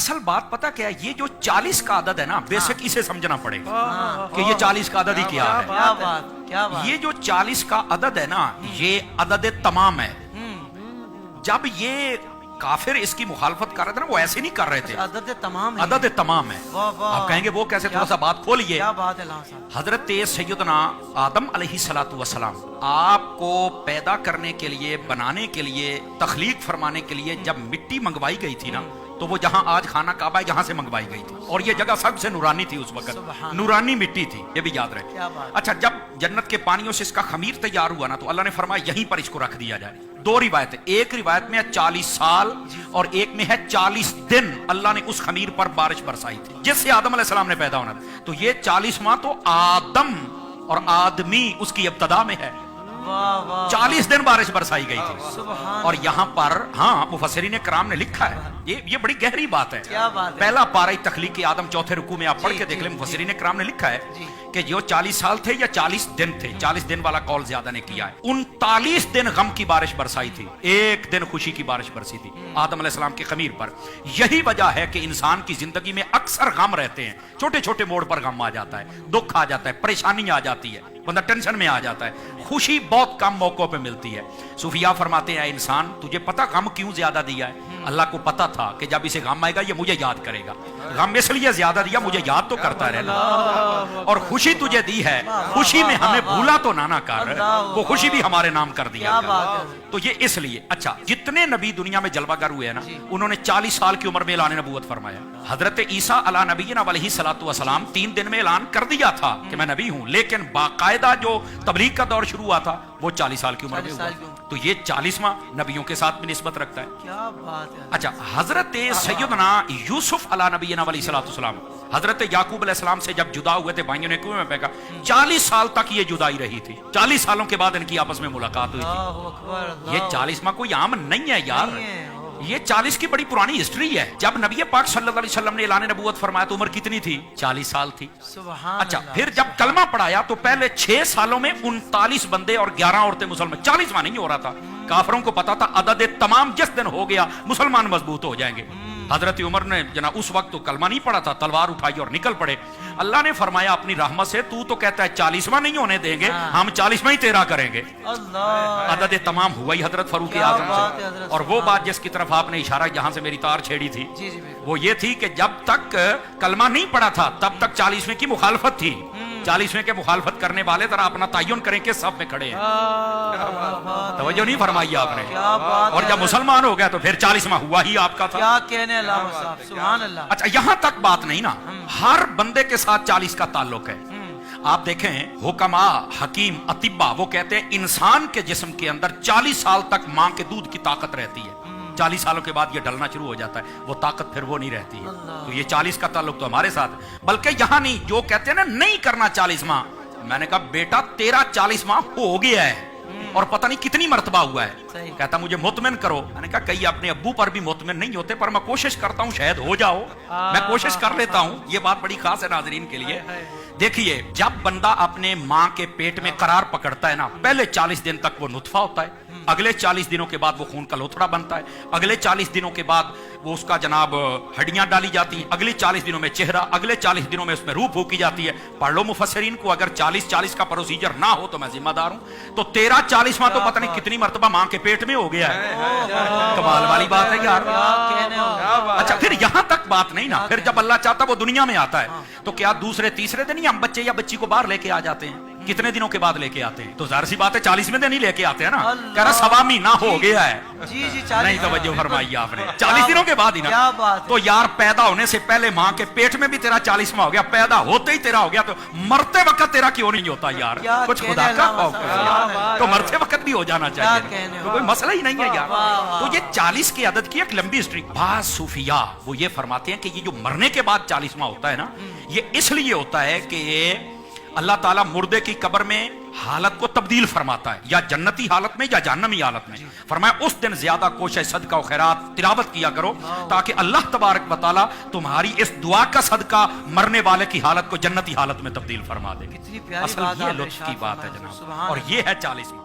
اصل بات پتہ کیا ہے، یہ جو 40 کا عدد ہے نا، بیسک اسے سمجھنا پڑے گا کہ یہ 40 کا عدد ہی کیا ہے۔ کیا بات، کیا بات۔ یہ جو 40 کا عدد ہے نا، یہ عدد تمام ہے۔ جب یہ کافر اس کی مخالفت کر رہے تھے نا، وہ ایسے نہیں کر رہے تھے، عدد تمام ہے، عدد تمام ہے۔ آپ کہیں گے وہ کیسے؟ تھوڑا سا بات کھولیے۔ کیا بات ہے صاحب۔ حضرت سیدنا آدم علیہ السلام آپ کو پیدا کرنے کے لیے، بنانے کے لیے، تخلیق فرمانے کے لیے جب مٹی منگوائی گئی تھی نا، تو وہ جہاں آج خانہ کعبہ ہے جہاں سے منگوائی گئی تھی، اور یہ جگہ سب سے نورانی تھی اس وقت، نورانی مٹی تھی، یہ بھی یاد رکھیں۔ اچھا، جب جنت کے پانیوں سے اس کا خمیر تیار ہوا نا، تو اللہ نے فرمایا یہیں پر اس کو رکھ دیا جائے۔ دو روایتیں، ایک روایت میں ہے 40 سال اور ایک میں ہے 40 دن اللہ نے اس خمیر پر بارش برسائی تھی جس سے آدم علیہ السلام نے پیدا ہونا تھا۔ تو یہ 40واں تو آدم اور آدمی اس کی ابتدا میں ہے، 40 دن بارش برسائی گئی تھی۔ اور یہاں پر مفسرین کرام نے لکھا ہے، یہ بڑی گہری بات ہے۔ پہلا پارہ تخلیق آدم چوتھے رکوع میں آپ پڑھ کے دیکھ لیں، مفسرین کرام نے لکھا ہے کہ جو 40 سال تھے یا 40 دن تھے، 40 دن والا قول زیادہ نے کیا ہے۔ 39 دن غم کی بارش برسائی تھی، ایک دن خوشی کی بارش برسی تھی آدم علیہ السلام کے خمیر پر۔ یہی وجہ ہے کہ انسان کی زندگی میں اکثر غم رہتے ہیں، چھوٹے چھوٹے موڑ پر غم آ جاتا ہے، دکھ آ جاتا ہے، پریشانی آ جاتی ہے، بندہ ٹینشن میں آ جاتا ہے، خوشی بہت کم موقعوں پہ ملتی ہے۔ صوفیاء فرماتے ہیں، اے انسان تجھے پتہ غم کیوں زیادہ دیا ہے؟ اللہ کو پتہ تھا کہ جب اسے غم آئے گا یہ مجھے یاد کرے گا، غم اس لیے زیادہ دیا مجھے یاد تو کرتا رہنا، اور خوشی تجھے دی ہے، خوشی میں ہمیں بھولا تو نہ کر، وہ خوشی بھی ہمارے نام کر دیا گیا۔ تو یہ اس لیے۔ اچھا، جتنے نبی دنیا میں جلوہ گر ہوئے ہیں نا، انہوں نے 40 سال کی عمر میں اعلان نبوت فرمایا۔ حضرت عیسیٰ علیہ نبینا علیہ السلام 3 دن میں اعلان کر دیا تھا کہ میں نبی ہوں، لیکن باقاعدہ جو تبلیغ کا دور شروع ہوا تھا وہ 40 سال کی عمر میں ہوا۔ تو یہ 40واں نبیوں کے ساتھ بھی نسبت رکھتا ہے۔ کیا بات ہے۔ اچھا، حضرت سیدنا یوسف علیہ نبینا علیہ السلام حضرت یعقوب علیہ السلام سے جب جدا ہوئے تھے، بھائیوں نے کنویں میں پھینکا، 40 سال تک یہ جدائی رہی تھی، 40 سالوں کے بعد ان کی آپس میں ملاقات ہوئی تھی۔ یہ 40واں کوئی عام نہیں ہے یار، یہ 40 کی بڑی پرانی ہسٹری ہے۔ جب نبی پاک صلی اللہ علیہ وسلم نے اعلان نبوت فرمایا تو عمر کتنی تھی؟ 40 سال تھی۔ اچھا، پھر جب کلمہ پڑھایا تو پہلے 6 سالوں میں 39 بندے اور 11 عورتیں مسلمان، 40واں نہیں ہو رہا تھا۔ کافروں کو پتا تھا عدد تمام جس دن ہو گیا مسلمان مضبوط ہو جائیں گے۔ حضرت عمر نے جناب اس وقت تو کلمہ نہیں پڑھا تھا، تلوار اٹھائی اور نکل پڑے۔ اللہ نے فرمایا اپنی رحمت سے، تو کہتا ہے 40واں نہیں ہونے دیں گے، ہم 40واں ہی تیرا کریں گے۔ عدد تمام ہوا ہی حضرت فاروق اعظم سے۔ اور وہ بات جس کی طرف آپ نے اشارہ جہاں سے میری تار چھیڑی تھی، وہ یہ تھی کہ جب تک کلمہ نہیں پڑھا تھا تب تک 40ویں کی مخالفت تھی۔ 40ویں کے مخالفت کرنے والے ذرا اپنا تعین کریں کہ صف میں کھڑے ہیں۔ توجہ نہیں فرمائی آپ نے؟ اور جب مسلمان ہو گیا تو پھر 40واں ہوا ہی آپ کا تھا۔ کیا کہنے اللہ صاحب، سبحان اللہ۔ اچھا، یہاں تک بات نہیں نا، ہر بندے کے ساتھ 40 کا تعلق ہے۔ آپ دیکھیں، حکما، حکیم، اطباء وہ کہتے ہیں انسان کے جسم کے اندر 40 سال تک ماں کے دودھ کی طاقت رہتی ہے، 40 سالوں کے بعد یہ ڈلنا شروع ہو جاتا ہے، وہ طاقت پھر وہ نہیں رہتی ہے۔ تو یہ 40 کا تعلق تو ہمارے ساتھ، بلکہ یہاں نہیں، جو کہتے ہیں نا نہیں کرنا 40واں، میں نے کہا بیٹا تیرا 40واں ہو گیا ہے اور پتہ نہیں کتنی مرتبہ ہوا ہے۔ کہتا مجھے مطمئن کرو۔ میں نے کہا کئی اپنے ابو پر بھی مطمئن نہیں ہوتے، پر میں کوشش کرتا ہوں شاید ہو جاؤ، میں کوشش کر لیتا ہوں۔ یہ بات بڑی خاص ہے ناظرین کے لیے۔ دیکھیے، جب بندہ اپنے ماں کے پیٹ میں قرار پکڑتا ہے نا، پہلے 40 دن تک وہ نطفہ ہوتا ہے، اگلے 40 دنوں کے بعد وہ خون کا لوتھڑا بنتا ہے، اگلے 40 دنوں کے بعد وہ اس کا جناب ہڈیاں ڈالی جاتی ہیں، اگلے 40 دنوں میں چہرہ، اگلے 40 دنوں میں اس میں روح پھونکی جاتی ہے۔ پڑھ لو مفسرین کو، اگر 40 کا پروسیجر نہ ہو تو میں ذمہ دار ہوں۔ تو تیرا 40واں تو پتہ نہیں کتنی مرتبہ ماں کے پیٹ میں ہو گیا ہے۔ کمال والی بات ہے یار۔ اچھا، پھر یہاں تک بات نہیں نا، پھر جب اللہ چاہتا وہ دنیا میں آتا ہے تو کیا دوسرے تیسرے دن ہی ہم بچے یا بچی کو باہر لے کے آ جاتے ہیں؟ کتنے دنوں کے بعد لے کے آتے ہیں؟ تو ظاہر سی بات ہے 40ویں دن ہی لے کے آتے ہیں نا۔ کہہ رہا سوا مہینہ ہو گیا ہے۔ نہیں توجہ فرمائی آپ نے، 40 دنوں کے بعد ہی نا۔ تو یار پیدا ہونے سے پہلے ماں کے پیٹ میں بھی تیرا 40واں ہو گیا، پیدا ہوتے ہی تیرا ہو گیا، تو مرتے وقت تیرا کیوں نہیں ہوتا یار؟ کچھ خدا کا خوف کرو، تو مرتے وقت بھی ہو جانا چاہیے، تو کوئی مسئلہ ہی نہیں ہے یار۔ تو یہ 40 کی عدد کی ایک لمبی ہسٹری۔ بعض صوفیاء وہ یہ فرماتے ہیں کہ یہ جو مرنے کے بعد 40واں ہوتا ہے نا، یہ اس لیے ہوتا ہے کہ اللہ تعالیٰ مردے کی قبر میں حالت کو تبدیل فرماتا ہے، یا جنتی حالت میں یا جہنمی حالت میں۔ فرمایا اس دن زیادہ کوشش صدقہ و خیرات تلاوت کیا کرو تاکہ اللہ تبارک و تعالیٰ تمہاری اس دعا کا صدقہ مرنے والے کی حالت کو جنتی حالت میں تبدیل فرما دے۔ اصل یہ لطف کی بات ہے جناب، اور یہ ہے 40واں۔